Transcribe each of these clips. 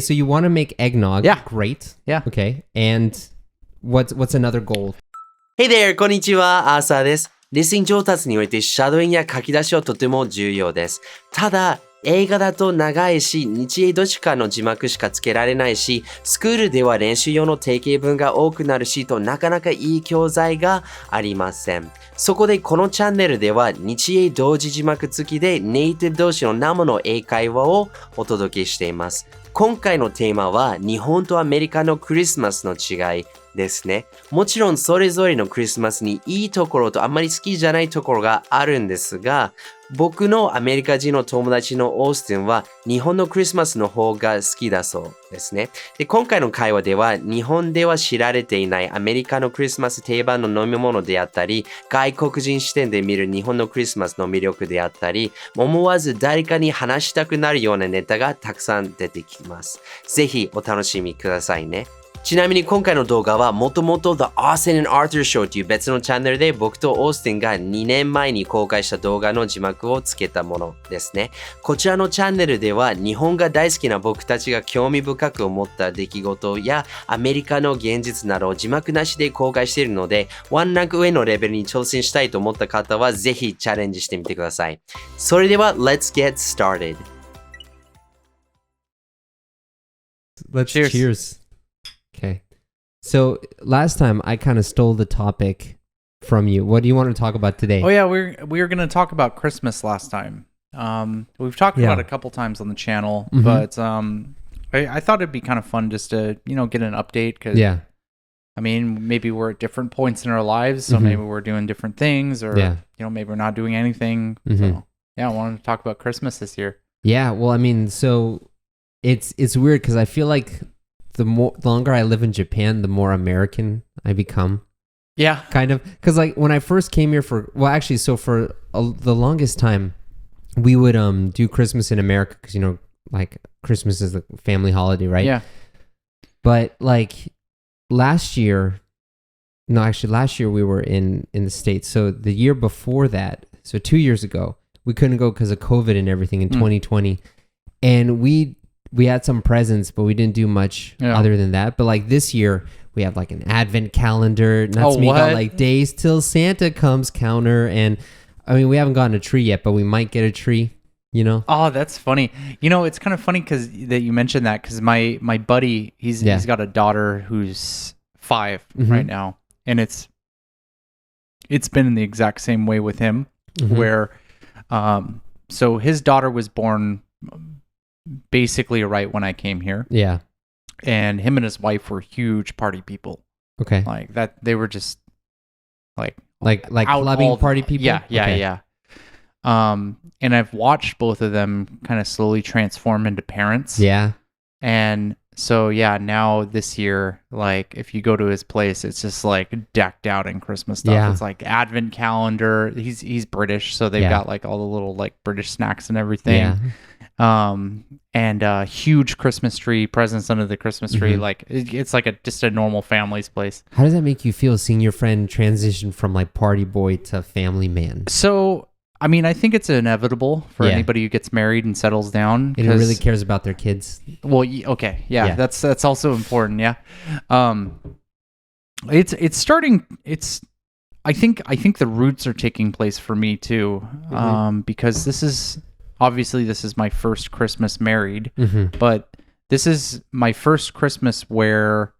so you want to make eggnog. Yeah. Great. Yeah. Okay. And what's another goal? Hey there! こんにちは、アーサーです。リスニング上達においてシャドーイングや書き出しはとても重要です。ただ、映画だと長いし、日英どっちかの字幕しかつけられないし、スクールでは練習用の定型文が多くなるしとなかなかいい教材がありません。そこでこのチャンネルでは日英同時字幕付きでネイティブ同士の生の英会話をお届けしています。今回のテーマは日本とアメリカのクリスマスの違いですね。もちろんそれぞれのクリスマスにいいところとあんまり好きじゃないところがあるんですが、僕のアメリカ人の友達のオースティンは日本のクリスマスの方が好きだそうですね。で、今回の会話では日本では知られていないアメリカのクリスマス定番の飲み物であったり、外国人視点で見る日本のクリスマスの魅力であったり、思わず誰かに話したくなるようなネタがたくさん出てきます。ぜひお楽しみくださいね。ちなみに今回の動画はもともと The Austin and Arthur Show という別のチャンネルで僕とオースティンが2年前に公開した動画の字幕をつけたものですね。こちらのチャンネルでは日本が大好きな僕たちが興味深く思った出来事やアメリカの現実などを字幕なしで公開しているので、ワンランク上のレベルに挑戦したいと思った方はぜひチャレンジしてみてください。それでは Let's get started. Let's cheers. Okay. So last time I kind of stole the topic from you. What do you want to talk about today? Oh yeah, we were going to talk about Christmas last time. We've talked about it a couple times on the channel, but I thought it'd be kind of fun just to get an update because I mean maybe we're at different points in our lives, so maybe we're doing different things, or maybe we're not doing anything. So yeah, I wanted to talk about Christmas this year. Yeah, well, I mean, so it's weird because I feel like the longer I live in Japan, the more American I become. Yeah. Kind of. Because like when I first came here for the longest time, we would do Christmas in America because, like Christmas is the family holiday, right? Yeah. But like last year we were in the States. So the year before that, so 2 years ago, we couldn't go because of COVID and everything in 2020. And we had some presents, but we didn't do much other than that. But like this year, we have like an advent calendar. Got like days till Santa comes counter. And I mean, we haven't gotten a tree yet, but we might get a tree, Oh, that's funny. It's kind of funny that you mentioned that because my buddy, he's got a daughter who's 5 right now. And it's been in the exact same way with him where, so his daughter was born basically right when I came here. Yeah. And him and his wife were huge party people. Okay. Like that, they were just like clubbing party people? Yeah. And I've watched both of them kind of slowly transform into parents. Yeah. And so, now this year, like if you go to his place, it's just like decked out in Christmas stuff. Yeah. It's like advent calendar. He's British, so they've got like all the little like British snacks and everything. Yeah. And huge Christmas tree, presents under the Christmas tree. Like it's like just a normal family's place. How does that make you feel seeing your friend transition from like party boy to family man? So, I mean, I think it's inevitable for anybody who gets married and settles down. And really cares about their kids. Well, okay. Yeah. That's also important. Yeah. It's starting, I think the roots are taking place for me too. Because this is my first Christmas married, but this is my first Christmas where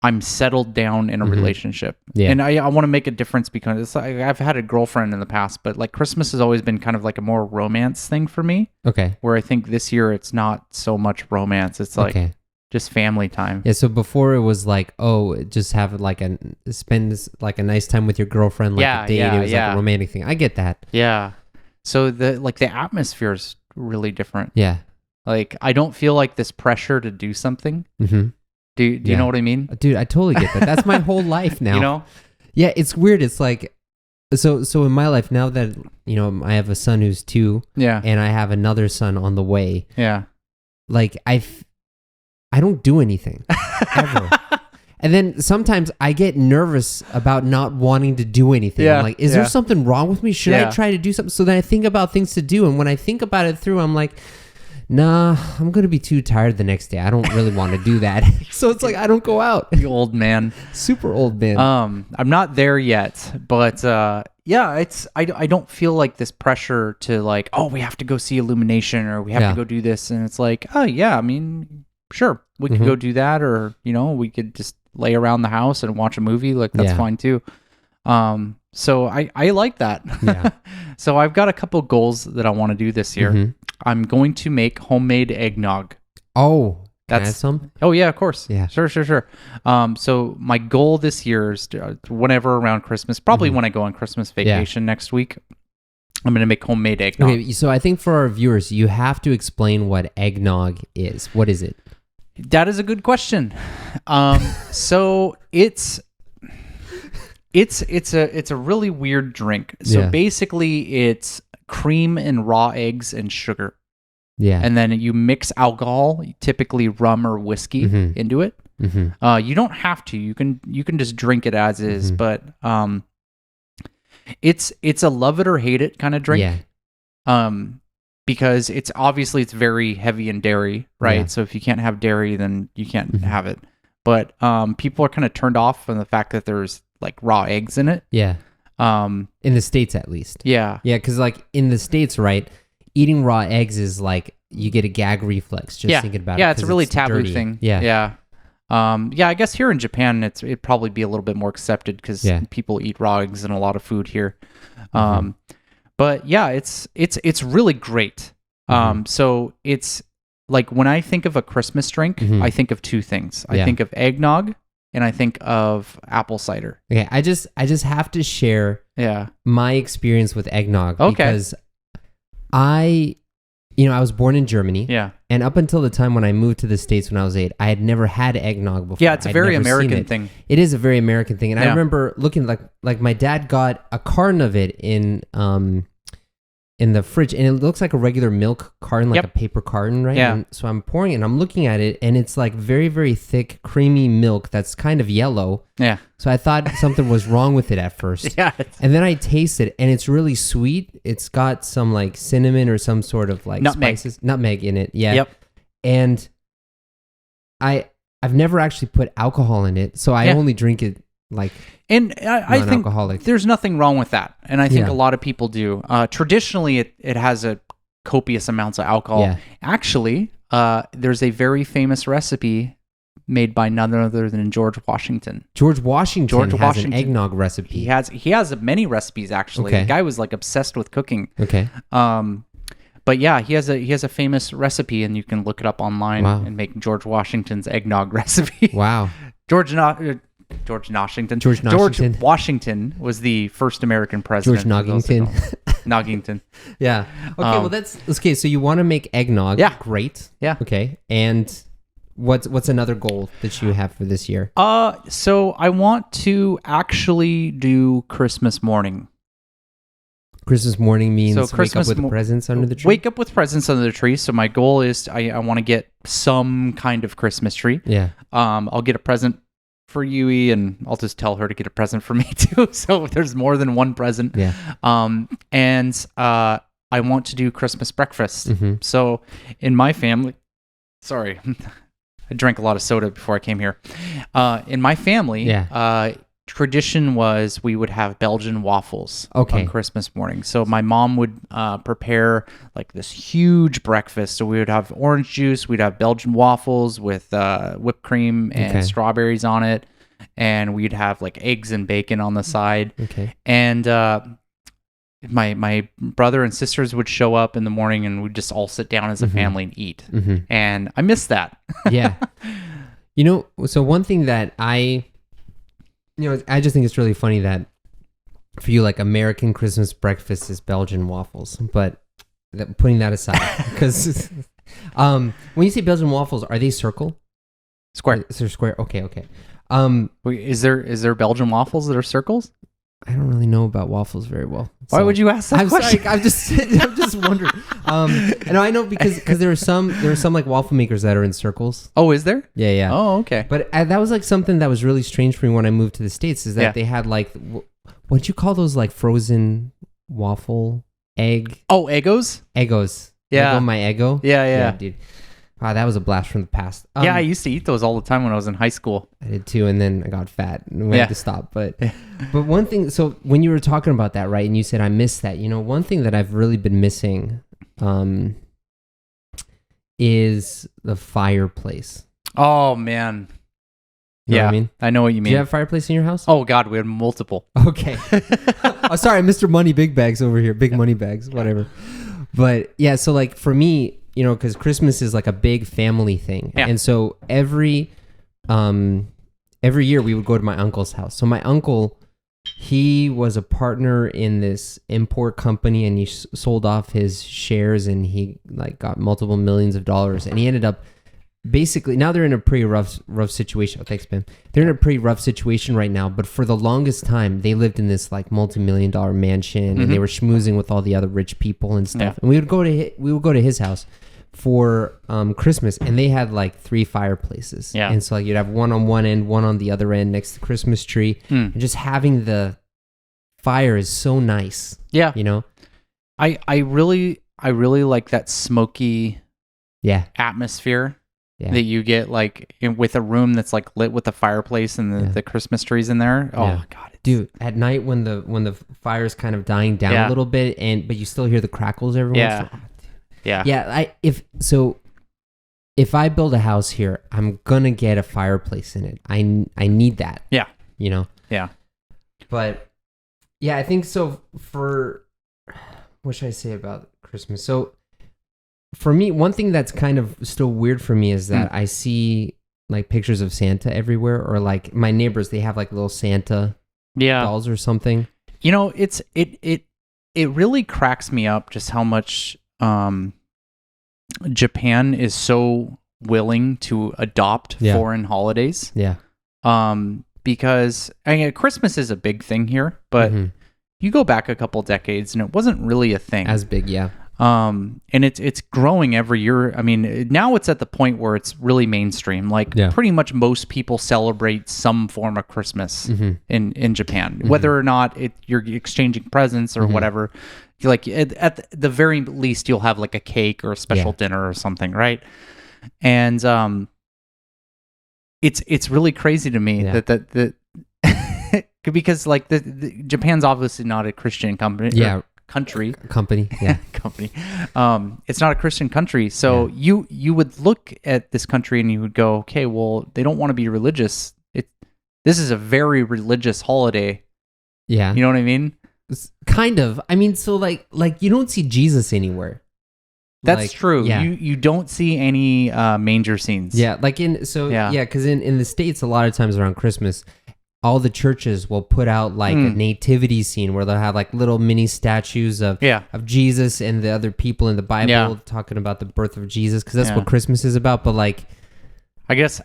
I'm settled down in a relationship. Yeah. And I want to make a difference because I've had a girlfriend in the past, but like Christmas has always been kind of like a more romance thing for me. Okay. Where I think this year it's not so much romance. It's like just family time. Yeah. So before it was like, just have spend like a nice time with your girlfriend, like a date. It was like a romantic thing. I get that. Yeah. So the atmosphere is really different. Yeah. Like I don't feel like this pressure to do something. Do you know what I mean? Dude, I totally get that. That's my whole life now. Yeah, it's weird. It's like, so in my life now that, I have a son who's 2 and I have another son on the way. Yeah. Like I don't do anything ever. And then sometimes I get nervous about not wanting to do anything. Yeah. I'm like, is there something wrong with me? Should I try to do something? So then I think about things to do. And when I think about it through, I'm like, nah, I'm going to be too tired the next day. I don't really want to do that. So it's like, I don't go out. You old man. Super old man. I'm not there yet, but yeah, I don't feel like this pressure to like, oh, we have to go see Illumination or we have to go do this. And it's like, oh yeah, I mean, sure, we could go do that, or, you know, we could just lay around the house and watch a movie. Like, that's fine too. So I like that. Yeah. So I've got a couple goals that I want to do this year. I'm going to make homemade eggnog. Oh, can I have some? Oh yeah, of course. Yeah. Sure. So my goal this year is to, whenever around Christmas, probably when I go on Christmas vacation next week, I'm going to make homemade eggnog. Okay, so I think for our viewers, you have to explain what eggnog is. What is it? That is a good question. So it's a really weird drink. So basically it's cream and raw eggs and sugar. Yeah. And then you mix alcohol, typically rum or whiskey, into it. You don't have to. You can just drink it as is, but it's a love it or hate it kind of drink. Yeah. Because it's very heavy in dairy, right? Yeah. So if you can't have dairy, then you can't have it. But people are kind of turned off from the fact that there's like raw eggs in it. Yeah. In the States, at least. Yeah. Yeah, because like in the States, right, eating raw eggs is like you get a gag reflex just thinking about it. Yeah, it's a really taboo thing. Yeah. Yeah. I guess here in Japan, it'd probably be a little bit more accepted because people eat raw eggs in a lot of food here. But yeah, it's really great. So it's like when I think of a Christmas drink, I think of two things. I think of eggnog and I think of apple cider. Okay, I just have to share my experience with eggnog because I was born in Germany. Yeah. And up until the time when I moved to the States when I was 8, I had never had eggnog before. Yeah, it's a very American thing. It is a very American thing. And I remember looking like my dad got a carton of it in the fridge, and it looks like a regular milk carton, like a paper carton, right? Yeah. And so I'm pouring it, and I'm looking at it, and it's like very, very thick, creamy milk that's kind of yellow. Yeah. So I thought something was wrong with it at first. Yeah. And then I taste it, and it's really sweet. It's got some like cinnamon or some sort of like nutmeg in it. Yeah. Yep. And I've never actually put alcohol in it, so I only drink it like. And I think there's nothing wrong with that. And I think a lot of people do. Traditionally, it has a copious amounts of alcohol. Yeah. Actually, there's a very famous recipe made by none other than George Washington. George Washington has an eggnog recipe. He has many recipes, actually. Okay. The guy was like obsessed with cooking. Okay. But yeah, he has a famous recipe, and you can look it up online and make George Washington's eggnog recipe. Wow. George Washington was the first American president. George Noggington. Noggington. Yeah. Okay, well that's okay. So you want to make eggnog. Yeah. Great. Yeah. Okay. And what's another goal that you have for this year? So I want to actually do Christmas morning. Christmas morning means wake up with presents under the tree? Wake up with presents under the tree. So my goal is I want to get some kind of Christmas tree. Yeah. I'll get a present for Yui, and I'll just tell her to get a present for me too. So there's more than one present. Yeah. And I want to do Christmas breakfast. So in my family, sorry, I drank a lot of soda before I came here. In my family, tradition was we would have Belgian waffles on Christmas morning. So my mom would prepare like this huge breakfast. So we would have orange juice, we'd have Belgian waffles with whipped cream and strawberries on it, and we'd have like eggs and bacon on the side. Okay. And my brother and sisters would show up in the morning, and we'd just all sit down as a family and eat. And I miss that. Yeah. So one thing that I just think it's really funny that for you, like American Christmas breakfast is Belgian waffles, but putting that aside, because when you say Belgian waffles, are they circle? Square. They're square. Okay. Wait, is there Belgian waffles that are circles? I don't really know about waffles very well. Why would you ask that question? I'm just wondering. And I know because there are some like waffle makers that are in circles. Oh, is there? Yeah. Oh, okay. But that was like something that was really strange for me when I moved to the States. Is that they had like what'd you call those, like frozen waffle egg? Oh, Eggos. Eggos. Yeah. Eggo my Eggo. Yeah. Dude. Wow, that was a blast from the past. Yeah, I used to eat those all the time when I was in high school. I did too, and then I got fat and we had to stop. But one thing, so when you were talking about that, right, and you said I missed that, one thing that I've really been missing is the fireplace. Oh, man. You know what I mean? I know what you mean. Do you have a fireplace in your house? Oh, God, we had multiple. Okay. Oh, sorry, Mr. Money Big Bags over here. Big money bags, whatever. But yeah, so like for me, because Christmas is like a big family thing. Yeah. And so every year we would go to my uncle's house. So my uncle, he was a partner in this import company and he sold off his shares and he like got multiple millions of dollars. And he ended up basically, now they're in a pretty rough situation. Oh, thanks, Ben. They're in a pretty rough situation right now. But for the longest time, they lived in this like multi-million-dollar mansion and they were schmoozing with all the other rich people and stuff. Yeah. And we would go to his house for Christmas, and they had like 3 fireplaces. Yeah. And so like you'd have one on one end, one on the other end next to the Christmas tree. And just having the fire is so nice. Yeah. I really like that smoky atmosphere. Yeah. That you get like with a room that's like lit with a fireplace and the Christmas trees in there. Oh God, dude! At night when the fire's kind of dying down a little bit, but you still hear the crackles every once in a while. Yeah. If I build a house here, I'm gonna get a fireplace in it. I need that. Yeah. Yeah. But yeah, I think so. What should I say about Christmas? So. For me, one thing that's kind of still weird for me is that I see like pictures of Santa everywhere, or like my neighbors, they have like little Santa dolls or something. It really cracks me up just how much Japan is so willing to adopt foreign holidays. Yeah. Because Christmas is a big thing here, but you go back a couple decades and it wasn't really a thing. As big, yeah. And it's growing every year. I mean, now it's at the point where it's really mainstream. Like pretty much most people celebrate some form of Christmas in Japan, whether or not you're exchanging presents or whatever. Like at the very least, you'll have like a cake or a special dinner or something, right? And it's really crazy to me that because like Japan's obviously not a Christian company. Yeah. Company. It's not a Christian country, so you would look at this country and you would go, okay, well, they don't want to be religious. This is a very religious holiday. Yeah, you know what I mean? Kind of. I mean, so like you don't see Jesus anywhere. That's true. Yeah. You don't see any manger scenes. Yeah, because in the States, a lot of times around Christmas, all the churches will put out like a nativity scene where they'll have like little mini statues of Jesus and the other people in the Bible talking about the birth of Jesus, because that's what Christmas is about. But like, I guess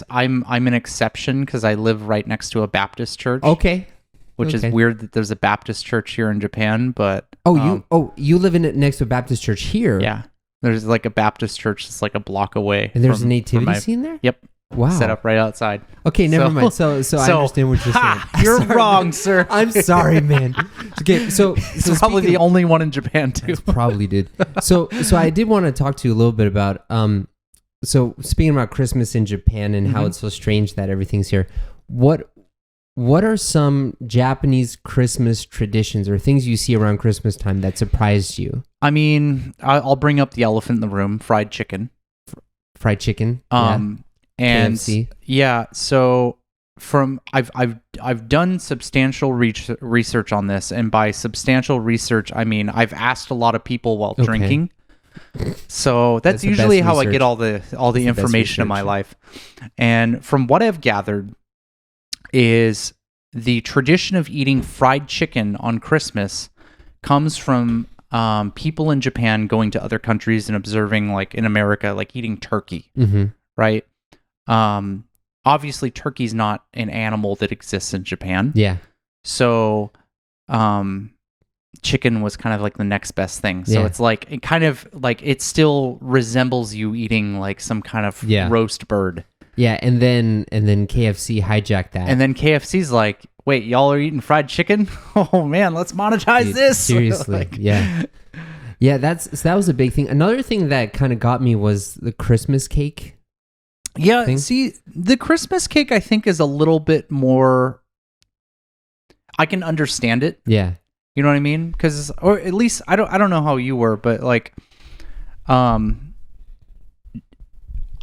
I'm an exception because I live right next to a Baptist church. Okay. Which is weird that there's a Baptist church here in Japan, but you live next to a Baptist church here. Yeah. There's like a Baptist church that's like a block away. And there's a nativity scene there? Yep. Wow. Set up right outside. Okay, never mind. So I understand what you're saying. You're wrong, sir. I'm sorry, man. Okay, so it's probably the only one in Japan too. Probably did. So I did want to talk to you a little bit about so speaking about Christmas in Japan and how it's so strange that everything's here. What are some Japanese Christmas traditions or things you see around Christmas time that surprised you? I mean, I'll bring up the elephant in the room: fried chicken. Fried chicken. And KFC. So I've done substantial research on this, and by substantial research I mean I've asked a lot of people while drinking. So that's usually how I get all the information in my life. And from what I've gathered is the tradition of eating fried chicken on Christmas comes from people in Japan going to other countries and observing, like in America, like eating turkey, right? Obviously turkey's not an animal that exists in Japan. Yeah. So, chicken was kind of like the next best thing. So it's like, it kind of like, it still resembles you eating like some kind of roast bird. Yeah. And then KFC hijacked that. And then KFC's like, wait, y'all are eating fried chicken? Oh man, let's monetize this. Seriously. Like, yeah. Yeah, that was a big thing. Another thing that kind of got me was the Christmas cake. Yeah, thing. See, the Christmas cake I think is a little bit more. I can understand it. Yeah. You know what I mean? Because, or at least I don't know how you were, but like,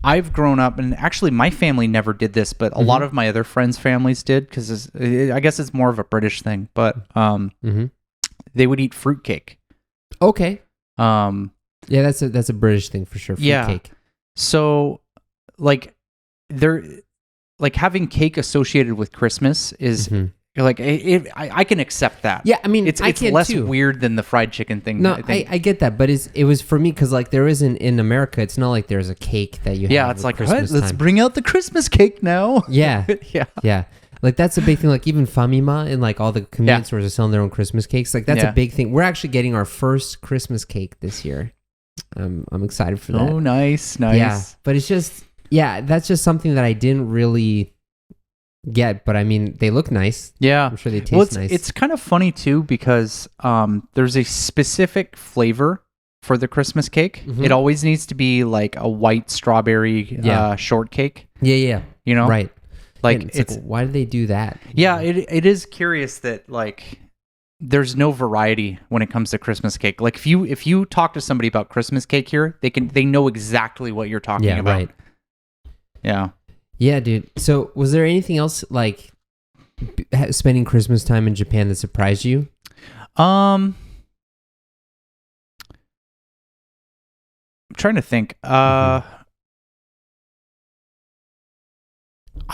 I've grown up, and actually my family never did this, but a lot of my other friends' families did, because I guess it's more of a British thing. But they would eat fruitcake. Okay. Yeah, that's a British thing for sure. Fruitcake. So, like, having cake associated with Christmas is. Like I can accept that. Yeah, I mean, it's can less too. weird than the fried chicken thing. No, I get that, but it was for me because like there isn't in America. It's not like there's a cake that you have. Yeah, it's like Christmas let's time. bring out the Christmas cake now. Yeah, yeah. Like that's a big thing. Like even Famima and like all the convenience stores are selling their own Christmas cakes. Like that's a big thing. We're actually getting our first Christmas cake this year. I'm excited for that. Oh, nice. Yeah, but it's just that's just something that I didn't really get, but I mean they look nice. Yeah, I'm sure they taste nice. It's kind of funny too because there's a specific flavor for the Christmas cake. It always needs to be like a white strawberry shortcake. Yeah. You know, right? Like it's like, why do they do that? Yeah, it is curious that like there's no variety when it comes to Christmas cake. Like if you talk to somebody about Christmas cake here, they know exactly what you're talking about. Right. Yeah. Yeah, dude. So was there anything else like spending Christmas time in Japan that surprised you? I'm trying to think. I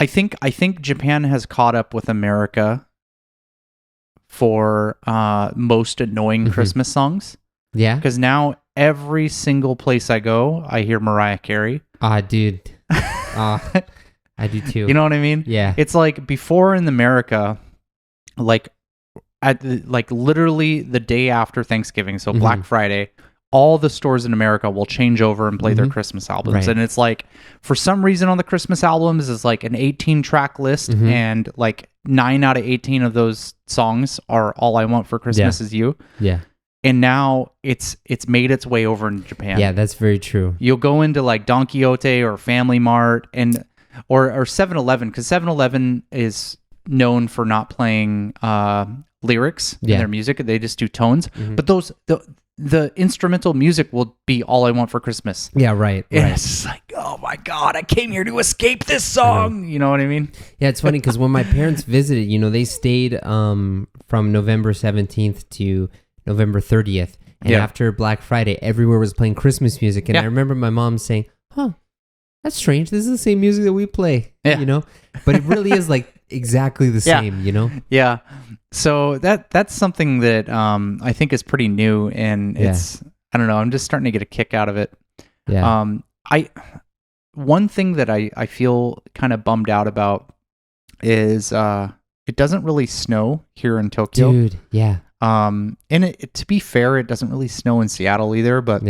think Japan has caught up with America for most annoying Christmas songs. Yeah. Because now every single place I go, I hear Mariah Carey. Dude. I do too. You know what I mean? Yeah. It's like before in America, like literally the day after Thanksgiving, so Black Friday, all the stores in America will change over and play their Christmas albums. Right. And it's like, for some reason on the Christmas albums is like an 18-track list, and like 9 out of 18 of those songs are All I Want for Christmas Is You. Yeah. And now it's made its way over in Japan. Yeah, that's very true. You'll go into like Don Quixote or Family Mart or 7-Eleven, because 7-Eleven is known for not playing lyrics in their music. They just do tones. But the instrumental music will be All I Want for Christmas. Yeah, right. And it's just like, oh my God, I came here to escape this song. You know what I mean? Yeah, it's funny because when my parents visited, they stayed from November 17th to November 30th. And after Black Friday, everywhere was playing Christmas music. And I remember my mom saying, that's strange. This is the same music that we play, But it really is like exactly the same, Yeah. So that's something that I think is pretty new, and it's I don't know. I'm just starting to get a kick out of it. Yeah. One thing that I feel kind of bummed out about is it doesn't really snow here in Tokyo. Dude, yeah. And to be fair, it doesn't really snow in Seattle either, but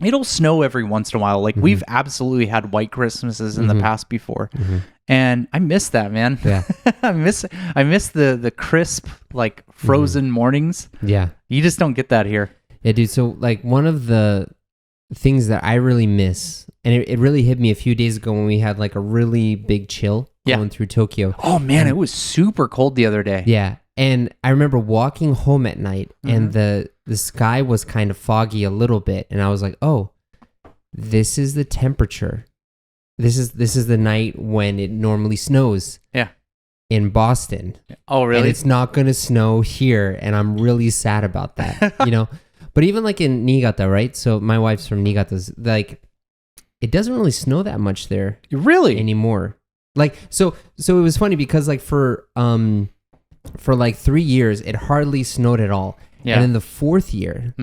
it'll snow every once in a while. Like we've absolutely had white Christmases in the past before. And I miss that, man. Yeah. I miss the crisp, like frozen mornings. Yeah. You just don't get that here. Yeah, dude. So like one of the things that I really miss, and it really hit me a few days ago when we had like a really big chill going through Tokyo. Oh man, it was super cold the other day. Yeah. And I remember walking home at night and the sky was kind of foggy a little bit. And I was like, oh, this is the temperature. This is the night when it normally snows. Yeah. In Boston. Oh, really? And it's not going to snow here. And I'm really sad about that, But even like in Niigata, right? So my wife's from Niigata. Like, it doesn't really snow that much there. Really? Anymore. Like, so it was funny because like for like 3 years, it hardly snowed at all. Yeah. And in the fourth year,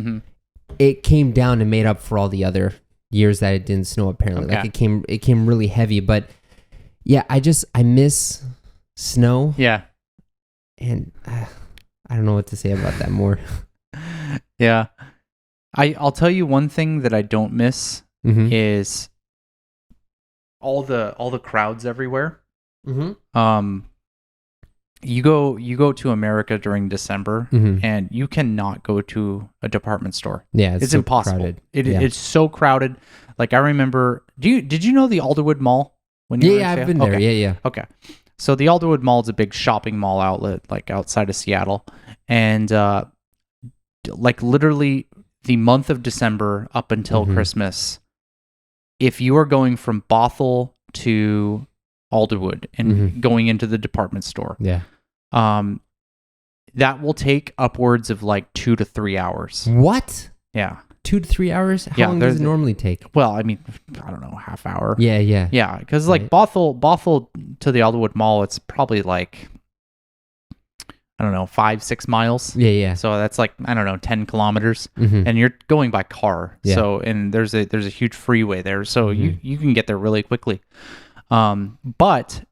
it came down and made up for all the other years that it didn't snow, apparently. Okay. Like it came really heavy. But yeah, I miss snow. Yeah. And I don't know what to say about that more. Yeah. I'll tell you one thing that I don't miss is all the crowds everywhere. you go to America during December, and you cannot go to a department store. Yeah, it's so impossible. Crowded. It's so crowded. Like I remember, did you know the Alderwood Mall when you were in I've Seattle? been there. Okay. Yeah. Okay. So the Alderwood Mall is a big shopping mall outlet, like outside of Seattle, and like literally the month of December up until Christmas, if you are going from Bothell to Alderwood and going into the department store, that will take upwards of like 2 to 3 hours. What? Yeah. 2 to 3 hours? How long does it normally take? Well, I mean, I don't know, half hour. Yeah. Yeah, because like Bothell to the Alderwood Mall, it's probably like, I don't know, 5-6 miles. Yeah. So that's like, I don't know, 10 kilometers, and you're going by car. Yeah. So and there's a huge freeway there, so you can get there really quickly. But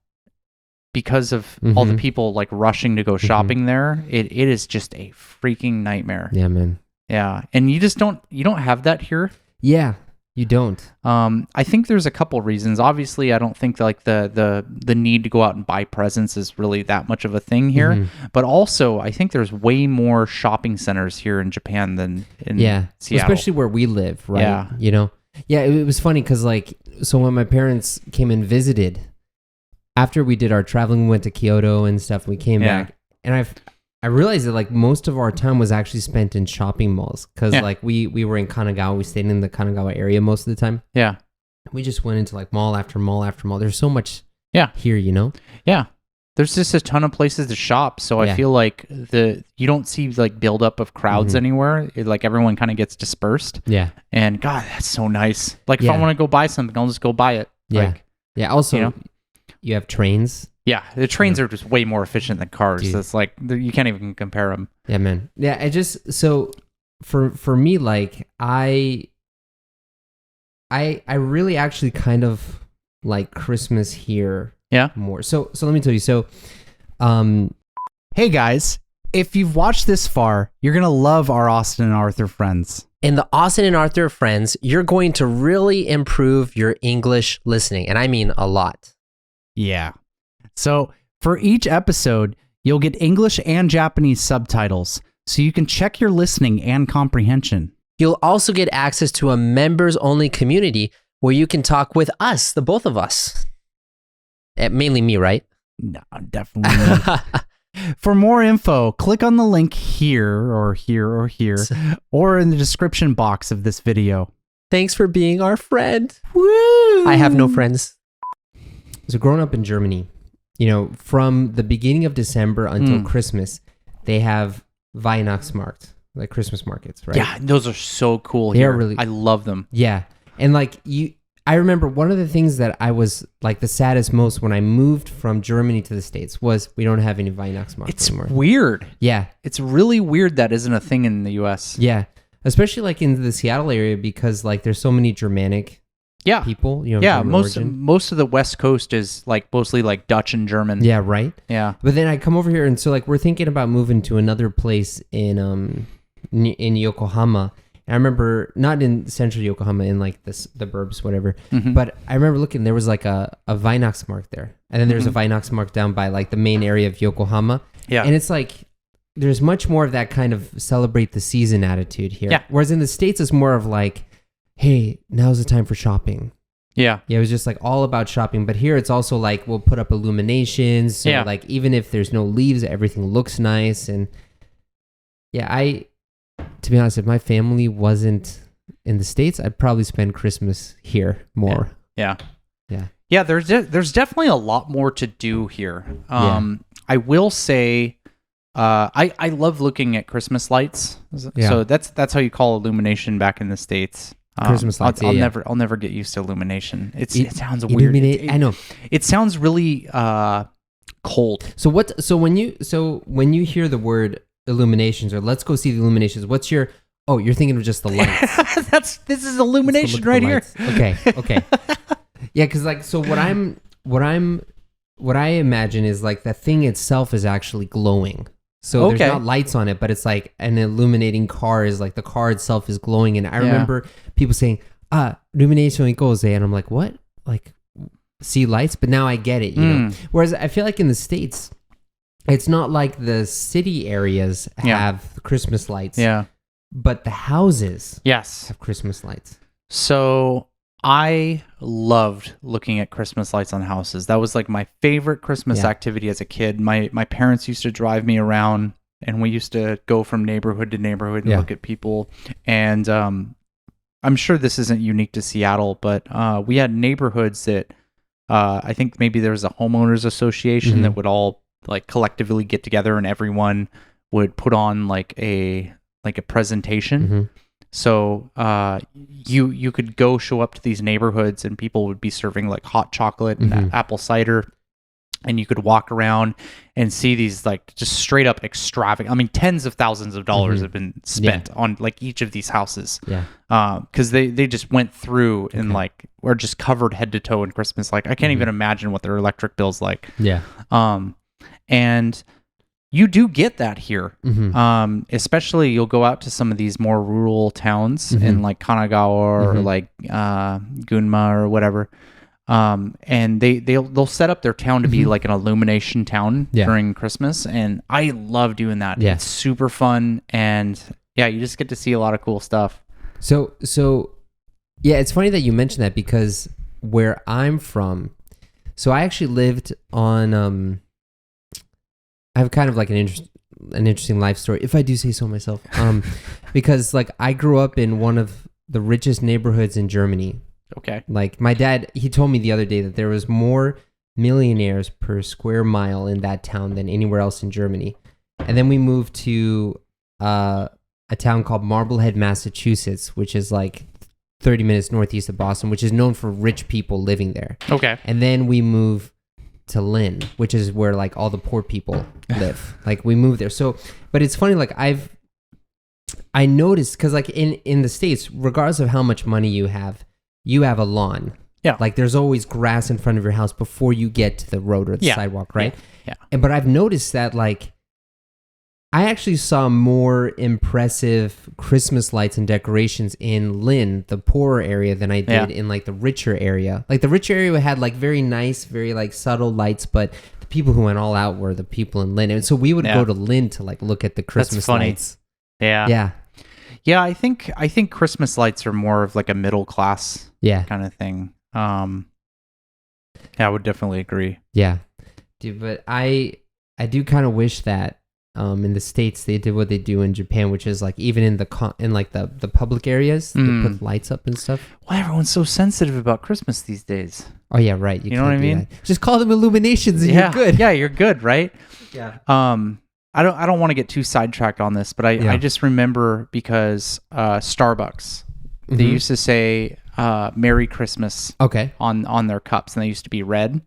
because of all the people like rushing to go shopping there, it is just a freaking nightmare. Yeah, man. Yeah, and you don't have that here. Yeah, you don't. I think there's a couple reasons. Obviously, I don't think like the need to go out and buy presents is really that much of a thing here. But also, I think there's way more shopping centers here in Japan than in Seattle. Especially where we live, right? Yeah. You know? Yeah, it was funny because like, so when my parents came and visited, after we did our traveling, we went to Kyoto and stuff, we came back, and I realized that like most of our time was actually spent in shopping malls because like we were in Kanagawa. We stayed in the Kanagawa area most of the time. Yeah. We just went into like mall after mall after mall. There's so much here, you know? Yeah. There's just a ton of places to shop. So I feel like you don't see like buildup of crowds anywhere. Like everyone kind of gets dispersed. Yeah. And God, that's so nice. Like if I want to go buy something, I'll just go buy it. Yeah. Like, Also, you have trains. Yeah, the trains are just way more efficient than cars. Dude. It's like you can't even compare them. Yeah, man. Yeah, I just so for me, like I really actually kind of like Christmas here. Yeah, more. So let me tell you. So, hey guys, if you've watched this far, you're gonna love our Austin and Arthur friends. In the Austin and Arthur friends, you're going to really improve your English listening, and I mean a lot. Yeah. So for each episode, you'll get English and Japanese subtitles, so you can check your listening and comprehension. You'll also get access to a members-only community where you can talk with us, the both of us. Mainly me, right? No, definitely not. For more info, click on the link here or here or here, or in the description box of this video. Thanks for being our friend. Woo! I have no friends. So growing up in Germany, you know, from the beginning of December until Christmas, they have Weihnachtsmarkt, like Christmas markets, right? Yeah, those are so cool here. Really, I love them. Yeah. And like I remember one of the things that I was like the saddest most when I moved from Germany to the States was we don't have any Weihnachtsmarkt anymore. It's weird. Yeah. It's really weird that isn't a thing in the US. Yeah. Especially like in the Seattle area because like there's so many Germanic people, you know. Yeah, most of the West Coast is like mostly like Dutch and German. Yeah, right. Yeah. But then I come over here and so like we're thinking about moving to another place in Yokohama. And I remember not in central Yokohama, in like the burbs, whatever. But I remember looking, there was like a Weihnachtsmarkt there. And then there's a Weihnachtsmarkt down by like the main area of Yokohama. Yeah. And it's like there's much more of that kind of celebrate the season attitude here. Yeah. Whereas in the States it's more of like, hey, now's the time for shopping. Yeah. Yeah, it was just like all about shopping. But here it's also like we'll put up illuminations. So like even if there's no leaves, everything looks nice. And to be honest, if my family wasn't in the States, I'd probably spend Christmas here more. Yeah. There's definitely a lot more to do here. I will say, I love looking at Christmas lights. So that's how you call illumination back in the States. Christmas lights. I'll never get used to illumination. It sounds weird. I know. It sounds really cold. So when you hear the word illuminations or let's go see the illuminations, you're thinking of just the lights. This is illumination right here. Okay. Yeah, because like so what I imagine is like the thing itself is actually glowing. So there's not lights on it, but it's like an illuminating car is like the car itself is glowing. And I remember people saying, illumination equals, and I'm like, what? Like see lights? But now I get it, you know? Whereas I feel like in the States, It's not like the city areas have Christmas lights. Yeah. But the houses Yes. have Christmas lights. So I loved looking at Christmas lights on houses. That was like my favorite Christmas activity as a kid. My parents used to drive me around, and we used to go from neighborhood to neighborhood and look at people. And I'm sure this isn't unique to Seattle, but we had neighborhoods that I think maybe there was a homeowners association that would all like collectively get together, and everyone would put on like a presentation. So you could go show up to these neighborhoods, and people would be serving like hot chocolate and apple cider, and you could walk around and see these like just straight up extravagant. I mean, tens of thousands of dollars have been spent on like each of these houses. Because they just went through and like were just covered head to toe in Christmas. Like I can't even imagine what their electric bill's like. And you do get that here. Especially you'll go out to some of these more rural towns in like Kanagawa or like Gunma or whatever. And they'll set up their town to be like an illumination town during Christmas. And I love doing that. It's super fun. And you just get to see a lot of cool stuff. So yeah, it's funny that you mentioned that, because where I'm from, so I actually lived on, I have kind of like an interesting life story, if I do say so myself. Because like I grew up in one of the richest neighborhoods in Germany. Okay. Like my dad, he told me the other day that there was more millionaires per square mile in that town than anywhere else in Germany. And then we moved to a town called Marblehead, Massachusetts, which is like 30 minutes northeast of Boston, which is known for rich people living there. Okay. And then we moved to Lynn, which is where like all the poor people live. Like we moved there. So, but it's funny, like I noticed, because like in the States, regardless of how much money you have a lawn. Yeah. Like there's always grass in front of your house before you get to the road or the sidewalk, right? Yeah. But I've noticed that like I actually saw more impressive Christmas lights and decorations in Lynn, the poorer area, than I did in like the richer area. Like the richer area had like very nice, very like subtle lights, but the people who went all out were the people in Lynn. And so we would go to Lynn to like look at the Christmas lights. Yeah. I think Christmas lights are more of like a middle class kind of thing. I would definitely agree. Yeah. Dude, but I do kind of wish that in the States they did what they do in Japan, which is like even in the public areas, they put lights up and stuff. Why everyone's so sensitive about Christmas these days? Oh yeah, right. You know what I mean? Just call them illuminations and you're good. Yeah, you're good, right? Yeah. I don't want to get too sidetracked on this, but I just remember because Starbucks, they used to say Merry Christmas on their cups, and they used to be red.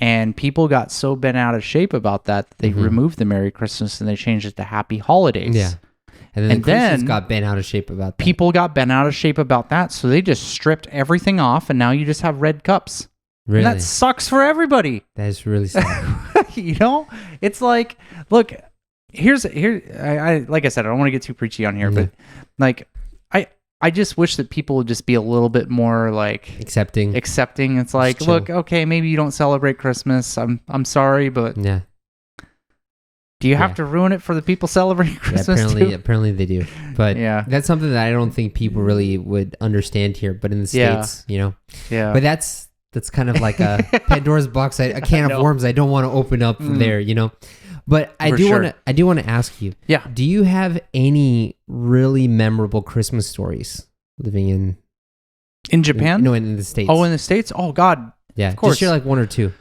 And people got so bent out of shape about that they removed the Merry Christmas and they changed it to Happy Holidays. Yeah. And then Christians got bent out of shape about that. People got bent out of shape about that, so they just stripped everything off, and now you just have red cups. Really? And that sucks for everybody. That is really sad. You know? It's like, look, I like I said, I don't want to get too preachy on here, but like I just wish that people would just be a little bit more like accepting. It's like, look, okay, maybe you don't celebrate Christmas. I'm sorry, but do you have to ruin it for the people celebrating Christmas too? Apparently they do. But that's something that I don't think people really would understand here. But in the States, you know. Yeah. But that's kind of like a Pandora's box, a can of worms I don't want to open up from there, you know. But I do want to ask you. Yeah. Do you have any really memorable Christmas stories living in Japan? No, in the States. Oh, in the States? Oh God. Yeah. Of course. Just share like one or two.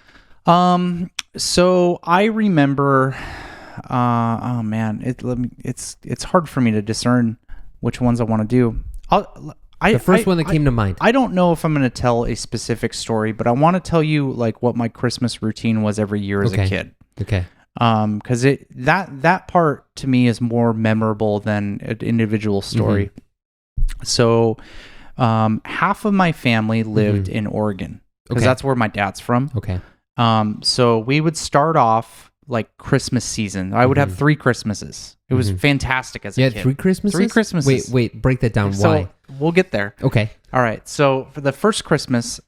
So I remember. Oh man, it's hard for me to discern which ones I want to do. The first one that came to mind. I don't know if I'm going to tell a specific story, but I want to tell you like what my Christmas routine was every year as a kid. Okay. Because that part to me is more memorable than an individual story. So, half of my family lived in Oregon because that's where my dad's from. Okay. So we would start off like Christmas season. I would have 3 Christmases. It was fantastic as a kid. You had 3 Christmases? 3 Christmases. Wait, break that down. Why? We'll get there. Okay. All right. So for the first Christmas,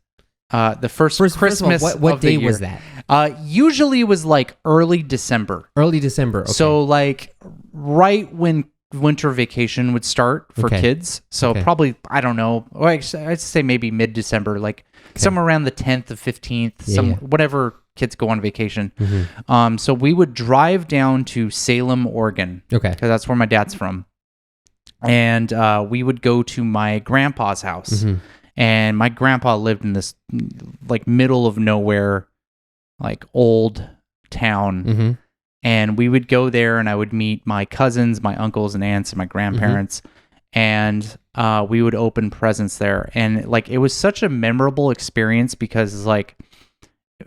Christmas what day was that? Usually it was like early December. Early December. Okay. So like right when winter vacation would start for kids. So probably, I don't know, or I'd say maybe mid-December, like somewhere around the 10th or 15th, whatever kids go on vacation. So we would drive down to Salem, Oregon. Okay. Because that's where my dad's from. And we would go to my grandpa's house. And my grandpa lived in this like middle of nowhere, like old town. And we would go there and I would meet my cousins, my uncles and aunts and my grandparents. And we would open presents there. And like, it was such a memorable experience because like,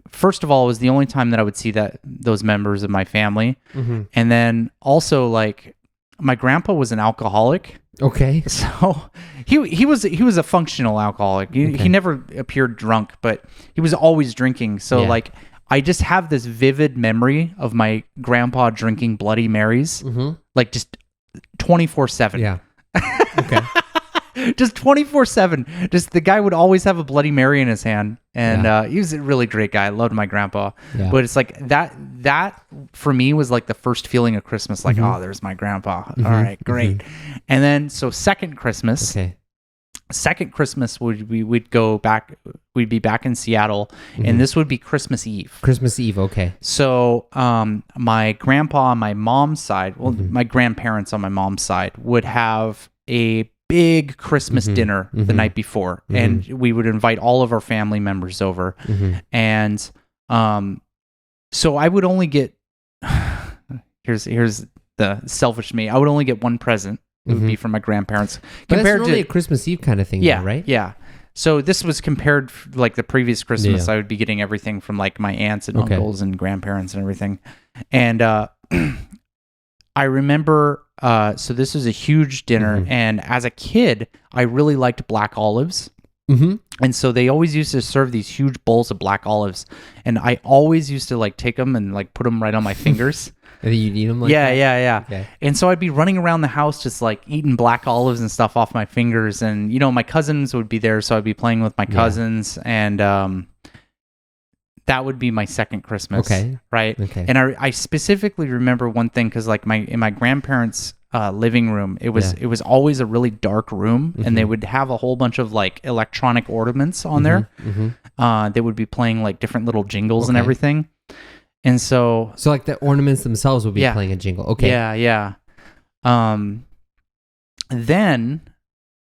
first of all, it was the only time that I would see those members of my family. And then also like my grandpa was an alcoholic. Okay. So he was a functional alcoholic. He never appeared drunk, but he was always drinking. So like I just have this vivid memory of my grandpa drinking Bloody Marys, like just 24/7. Yeah. Okay. Just 24/7. Just the guy would always have a Bloody Mary in his hand, and he was a really great guy. I loved my grandpa, but it's like that for me was like the first feeling of Christmas. Like, oh, there's my grandpa. All right, great. And then so second Christmas. Okay. Second Christmas we'd be back in Seattle, and this would be Christmas Eve. Christmas Eve, okay. So my grandpa on my mom's side, my grandparents on my mom's side would have a big Christmas dinner the night before, and we would invite all of our family members over. And so I would only get here's the selfish me. I would only get one present. It would be from my grandparents. But that's normally a Christmas Eve kind of thing, though, right? Yeah. So this was compared, like the previous Christmas, I would be getting everything from like my aunts and uncles and grandparents and everything. And I remember, so this was a huge dinner. And as a kid, I really liked black olives. And so they always used to serve these huge bowls of black olives. And I always used to like take them and like put them right on my fingers. And then you'd eat them like that? Yeah. Okay. And so I'd be running around the house just like eating black olives and stuff off my fingers. And, you know, my cousins would be there. So I'd be playing with my cousins. And that would be my second Christmas. Okay. Right? Okay. And I specifically remember one thing because like in my grandparents' living room, it was always a really dark room. And they would have a whole bunch of like electronic ornaments on there. They would be playing like different little jingles and everything. And so like the ornaments themselves would be playing a jingle. Okay. Yeah. Then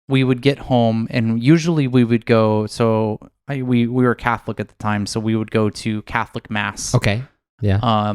we would get home, and usually we would go. So we were Catholic at the time, so we would go to Catholic Mass. Okay. Yeah.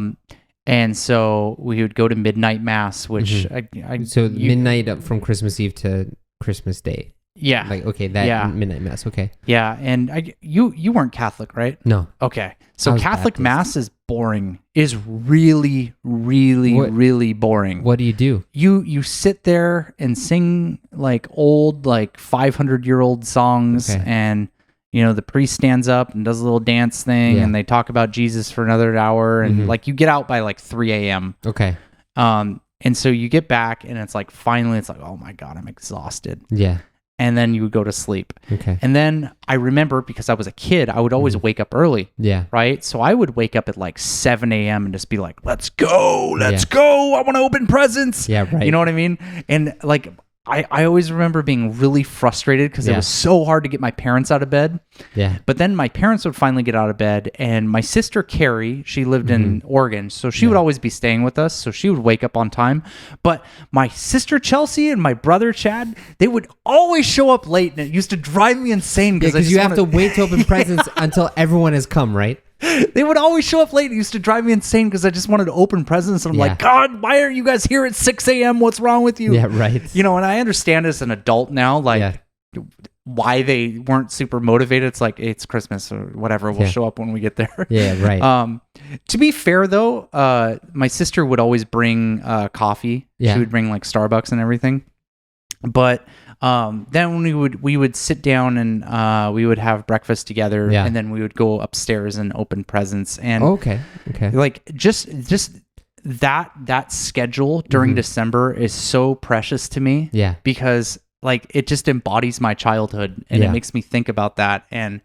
And so we would go to midnight Mass, which midnight from Christmas Eve to Christmas Day. Yeah. Like, okay, that midnight Mass. Okay. Yeah. And you weren't Catholic, right? No. Okay. So Catholic Baptist. Mass is boring. Is really, really, really boring. What do you do? You sit there and sing like old, like 500-year-old songs, and you know the priest stands up and does a little dance thing, and they talk about Jesus for another hour, and like you get out by like 3 a.m. Okay. And so you get back, and it's like finally, it's like, oh my God, I'm exhausted. Yeah. And then you would go to sleep. Okay. And then I remember, because I was a kid, I would always wake up early. Yeah. Right? So I would wake up at like 7 a.m. and just be like, let's go. I want to open presents. Yeah, right. You know what I mean? And like, I always remember being really frustrated because it was so hard to get my parents out of bed. Yeah. But then my parents would finally get out of bed, and my sister Carrie, she lived in Oregon, so she would always be staying with us, so she would wake up on time. But my sister Chelsea and my brother Chad, they would always show up late, and it used to drive me insane because you have to wait to open presents until everyone has come, right? They would always show up late. It used to drive me insane because I just wanted to open presents. And I'm like, God, why are you guys here at 6 a.m.? What's wrong with you? Yeah, right. You know, and I understand as an adult now, like why they weren't super motivated. It's like, it's Christmas or whatever. We'll show up when we get there. Yeah, right. To be fair, though, my sister would always bring coffee. Yeah. She would bring like Starbucks and everything. But then we would sit down and we would have breakfast together, and then we would go upstairs and open presents. And okay, like just that schedule during December is so precious to me. Yeah, because like it just embodies my childhood, and it makes me think about that. And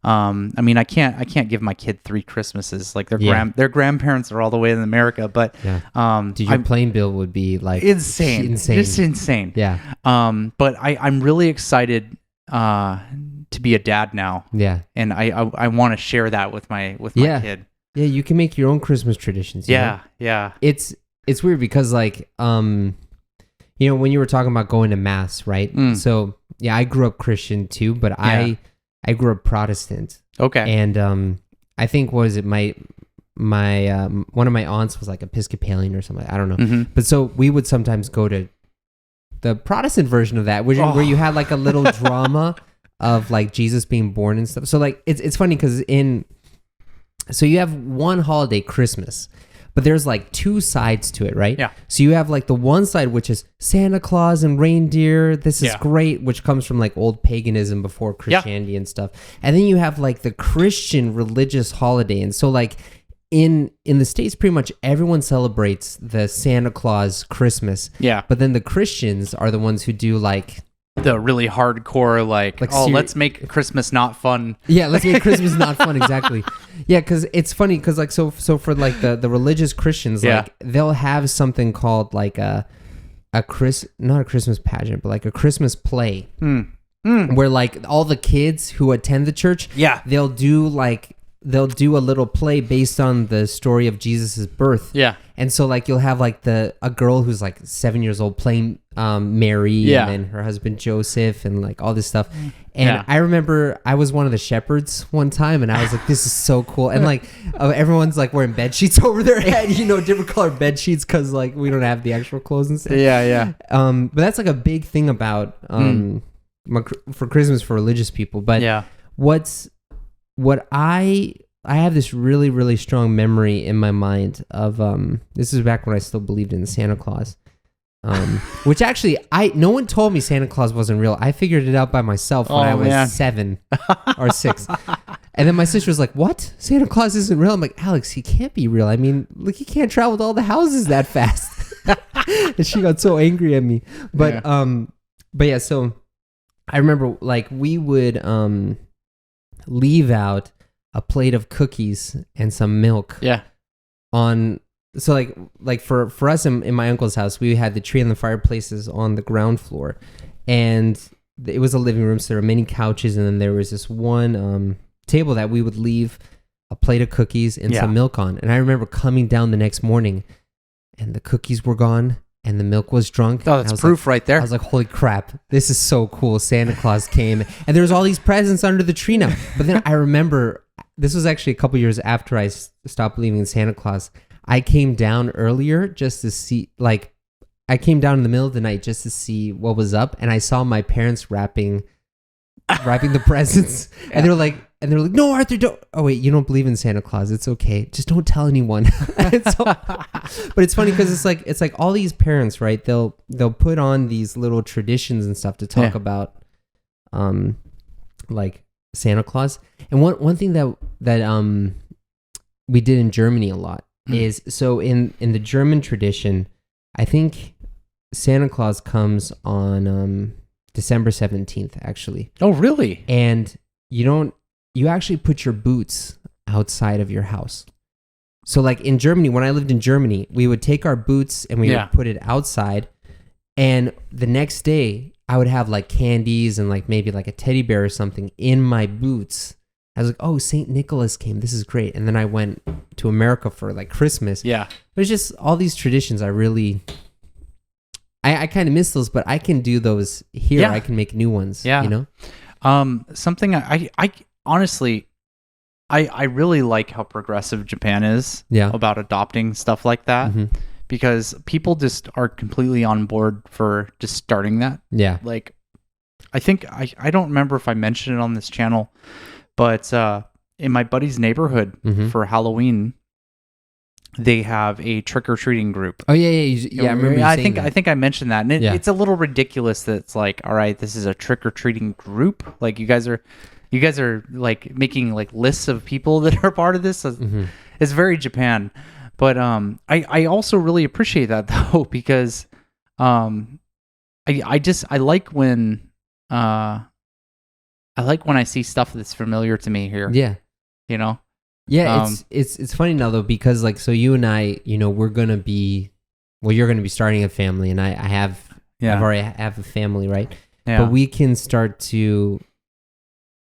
I mean, I can't give my kid 3 Christmases. Like their grandparents are all the way in America, but Dude, your plane bill would be like insane. Just insane. Yeah. But I'm really excited to be a dad now. Yeah. And I want to share that with my kid. Yeah, you can make your own Christmas traditions. Yeah. It's weird because like when you were talking about going to mass, right? So yeah, I grew up Christian too, but I grew up Protestant. Okay. And I think my one of my aunts was like Episcopalian or something. I don't know. Mm-hmm. But so we would sometimes go to the Protestant version of that, where you had like a little drama of like Jesus being born and stuff. So like it's funny because so you have one holiday, Christmas, but there's like 2 sides to it, right? Yeah. So you have like the one side, which is Santa Claus and reindeer. This is great, which comes from like old paganism before Christianity and stuff. And then you have like the Christian religious holiday. And so like in the States, pretty much everyone celebrates the Santa Claus Christmas. Yeah. But then the Christians are the ones who do like the really hardcore, let's make Christmas not fun. Yeah, let's make Christmas not fun. Exactly. Yeah, because it's funny because like so for like the religious Christians, like they'll have something called like not a Christmas pageant, but like a Christmas play, where like all the kids who attend the church, they'll do a little play based on the story of Jesus's birth. Yeah. And so like you'll have like a girl who's like 7 years old playing Mary and then her husband Joseph and like all this stuff. And I remember I was one of the shepherds one time and I was like, this is so cool. And like everyone's like wearing bed sheets over their head, different colored bed sheets because like we don't have the actual clothes and stuff. Yeah. But that's like a big thing about for Christmas for religious people. But what I have this really, really strong memory in my mind of this is back when I still believed in Santa Claus, which actually no one told me Santa Claus wasn't real. I figured it out by myself when I was 7 or 6. And then my sister was like, "What? Santa Claus isn't real?" I'm like, "Alex, he can't be real. I mean, like he can't travel to all the houses that fast." And she got so angry at me. But yeah, so I remember like we would leave out a plate of cookies and some milk. Yeah. So like for us in my uncle's house, we had the tree and the fireplaces on the ground floor, and it was a living room. So there were many couches, and then there was this one table that we would leave a plate of cookies and some milk on. And I remember coming down the next morning, and the cookies were gone, and the milk was drunk. Oh, that's proof right there. I was like, holy crap, this is so cool. Santa Claus came, and there was all these presents under the tree now. But then I remember. This was actually a couple years after I stopped believing in Santa Claus. I came down earlier just to see, I came down in the middle of the night just to see what was up, and I saw my parents wrapping the presents, and they were like, "No, Arthur, don't. Oh wait, you don't believe in Santa Claus? It's okay. Just don't tell anyone." But it's funny because it's like all these parents, right? They'll put on these little traditions and stuff to talk about, like Santa Claus. And one thing that we did in Germany a lot is, so in the German tradition, I think Santa Claus comes on December 17th actually. Oh really? And you actually put your boots outside of your house. So like in Germany, when I lived in Germany, we would take our boots and we would put it outside, and the next day I would have like candies and like maybe like a teddy bear or something in my boots. I was like, oh, St. Nicholas came. This is great. And then I went to America for like Christmas. Yeah. But it's just all these traditions I kind of miss those, but I can do those here. Yeah. I can make new ones. Yeah. Something I honestly, I really like how progressive Japan is about adopting stuff like that. Mm-hmm. Because people just are completely on board for just starting that. Yeah. Like, I think, I don't remember if I mentioned it on this channel, but in my buddy's neighborhood for Halloween, they have a trick-or-treating group. Oh, yeah. I remember I think I mentioned that. And it's a little ridiculous that it's like, all right, this is a trick-or-treating group. Like, you guys are like making like lists of people that are part of this. It's very Japan. But I also really appreciate that though, because I like when I like when I see stuff that's familiar to me here. Yeah. You know? Yeah, it's funny now though, because like, so you and I, you know, you're going to be starting a family, and I already have a family, right? Yeah. But we can start to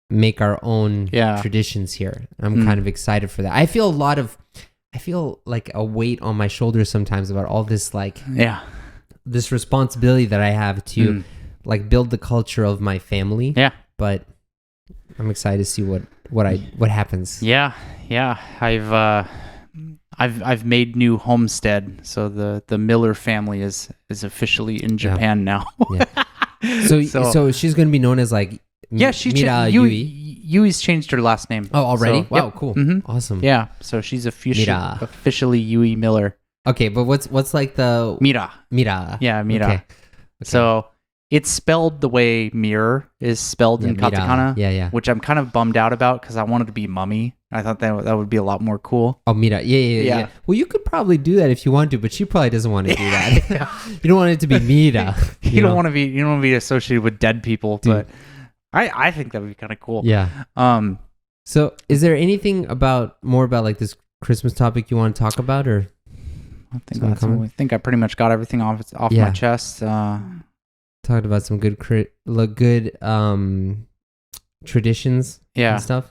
make our own traditions here. I'm kind of excited for that. I feel like a weight on my shoulders sometimes about all this, like, this responsibility that I have to like build the culture of my family. Yeah. But I'm excited to see what happens. Yeah. I've made new homestead, so the Miller family is officially in Japan now. So she's going to be known as like Yui's changed her last name. Oh, already? So, wow, cool. Mm-hmm. Awesome. Yeah, so she's officially Yui Miller. Okay, but what's like the Mira? Yeah, Mira. Okay. So it's spelled the way mirror is spelled in katakana. Yeah. Which I'm kind of bummed out about because I wanted to be mummy. I thought that would be a lot more cool. Oh, Mira. Yeah. Well, you could probably do that if you want to, but she probably doesn't want to do that. You don't want it to be Mira. You don't want to be associated with dead people, but I think that would be kind of cool. Yeah. So is there anything more about like this Christmas topic you want to talk about, or? I think I pretty much got everything off my chest. Talked about some good traditions and stuff.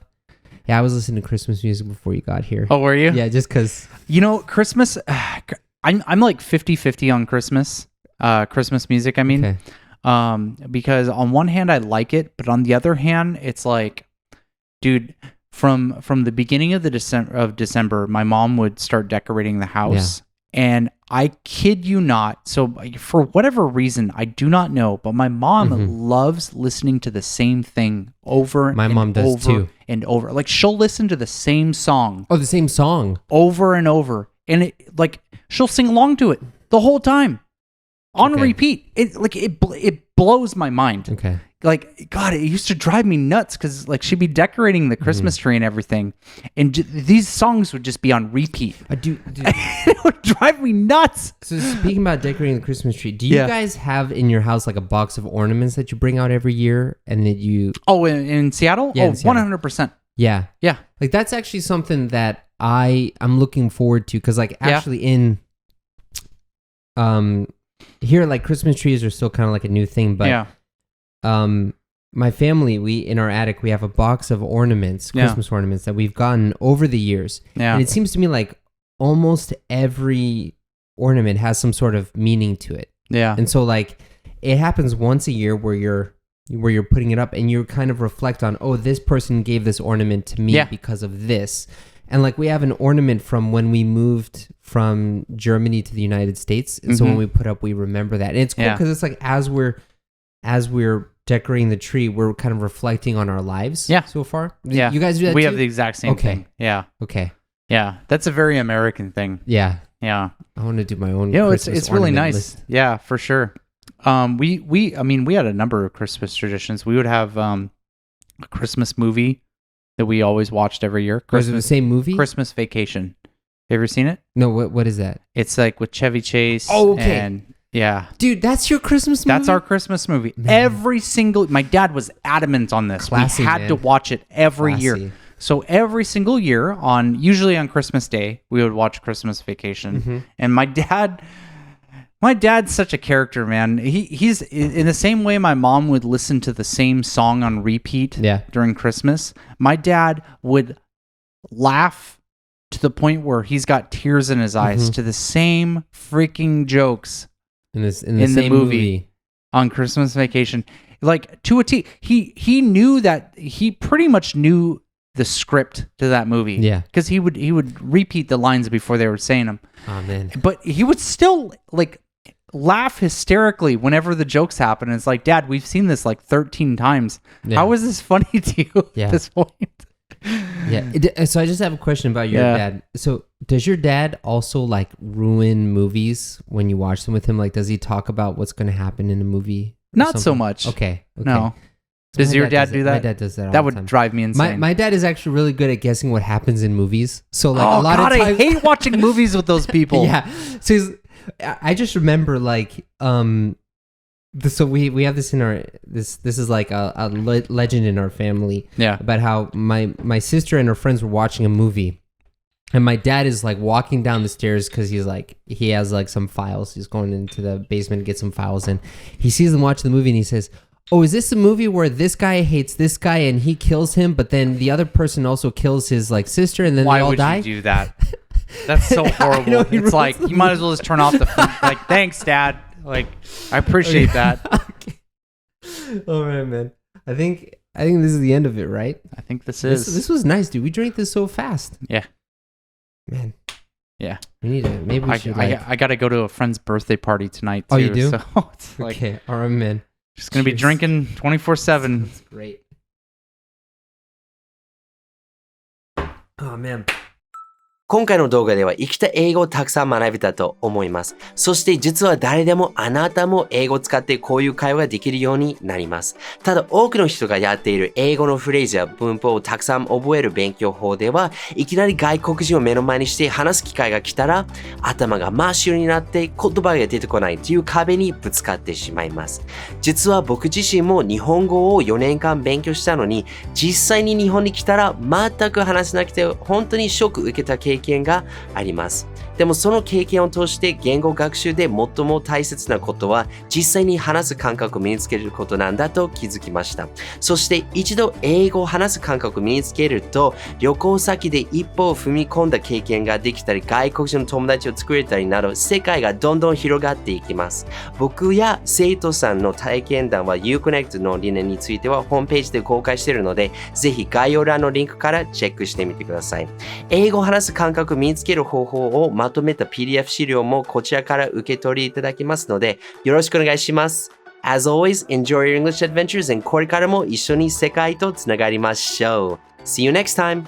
Yeah, I was listening to Christmas music before you got here. Oh, were you? Yeah, just because. You know, Christmas, I'm like 50-50 on Christmas music, I mean. Okay. Because on one hand, I like it, but on the other hand, it's like, dude, from the beginning of December, my mom would start decorating the house. Yeah. And I kid you not, so for whatever reason, I do not know, but my mom loves listening to the same thing over and over. My mom does too. And over. Like, she'll listen to the same song. Oh, the same song? Over and over. And it, like, she'll sing along to it the whole time. On repeat. It blows my mind. Okay. Like, God, it used to drive me nuts because, like, she'd be decorating the Christmas tree and everything, and these songs would just be on repeat. It would drive me nuts. So, speaking about decorating the Christmas tree, do you guys have in your house like a box of ornaments that you bring out every year, and that you? Oh, in Seattle? Yeah, 100%. Yeah. Yeah. Like, that's actually something that I'm looking forward to, because, like, actually in here, like, Christmas trees are still kind of like a new thing, but my family, in our attic, we have a box of ornaments, Christmas ornaments that we've gotten over the years. Yeah. And it seems to me like almost every ornament has some sort of meaning to it. Yeah. And so, like, it happens once a year where you're putting it up and you kind of reflect on, oh, this person gave this ornament to me because of this. And, like, we have an ornament from when we moved from Germany to the United States. And so when we put up, we remember that. And it's cool because it's like, as we're decorating the tree, we're kind of reflecting on our lives so far. Yeah. You guys do that too? We have the exact same thing. Yeah. Okay. Yeah. That's a very American thing. Yeah. Yeah. I want to do my own Christmas it's really nice. List. Yeah, for sure. We had a number of Christmas traditions. We would have a Christmas movie that we always watched every year. Was it the same movie? Christmas Vacation. You ever seen it? No, what is that? It's like with Chevy Chase. Oh, okay. And yeah. Dude, that's your Christmas movie? That's our Christmas movie. Man. My dad was adamant on this. Classy, we had to watch it every year. So every single year, usually on Christmas Day, we would watch Christmas Vacation. And my dad's such a character, man. He's in the same way my mom would listen to the same song on repeat during Christmas. My dad would laugh to the point where he's got tears in his eyes to the same freaking jokes in the same movie on Christmas Vacation. Like, to a T. He knew that, he pretty much knew the script to that movie. Yeah. Because he would repeat the lines before they were saying them. Oh, man. But he would still, like, laugh hysterically whenever the jokes happen. And it's like, Dad, we've seen this like 13 times. Yeah. How is this funny to you at this point? Yeah. So I just have a question about your dad. So does your dad also, like, ruin movies when you watch them with him? Like, does he talk about what's going to happen in a movie? Not so much. Okay. No. So does your dad do that? My dad does that all That the would time. drive me insane. My dad is actually really good at guessing what happens in movies. So, like, a lot of times, I hate watching movies with those people. Yeah. So I just remember, like, So we have this in our this is like a legend in our family. Yeah. About how my sister and her friends were watching a movie, and my dad is like walking down the stairs because he has like some files. He's going into the basement to get some files, and he sees them watching the movie, and he says, "Oh, is this a movie where this guy hates this guy and he kills him, but then the other person also kills his like sister, and then Why they all would die?" you do that? That's so horrible. It's like you might as well just turn off the phone. Like, thanks, Dad. Like, I appreciate that. Okay. All right, man. I think this is the end of it, right? I think this is. This was nice, dude. We drank this so fast. Yeah. Man. Yeah. We need to. Maybe we should. I got to go to a friend's birthday party tonight too. Oh, you do? So it's like, okay. All right, man. Just gonna be drinking 24/7. That's great. Oh man. 今回の動画では生きた英語をたくさん学べたと思います。そして実は誰でもあなたも英語を使ってこういう会話ができるようになります。ただ多くの人がやっている英語のフレーズや文法をたくさん覚える勉強法ではいきなり外国人を目の前にして話す機会が来たら頭が真っ白になって言葉が出てこないという壁にぶつかってしまいます。実は僕自身も日本語を4年間勉強したのに実際に日本に来たら全く話せなくて本当にショック受けた経験があります。でもその経験を通して言語学習で最も大切なことは実際に話す感覚を身につけることなんだと気づきました。そして一度英語を話す感覚を身につけると旅行先で一歩を踏み込んだ経験ができたり外国人の友達を作れたりなど世界がどんどん広がっていきます。僕や生徒さんの体験談は IU-Connect の理念についてはホームページで公開しているのでぜひ概要欄のリンクからチェックしてみてください。英語を話す感覚を身につける方法をまとめた PDF 資料もこちらから受け取りいただけますのでよろしくお願いします。As always, enjoy your English adventures and これからも一緒に世界とつながりましょう。See you next time!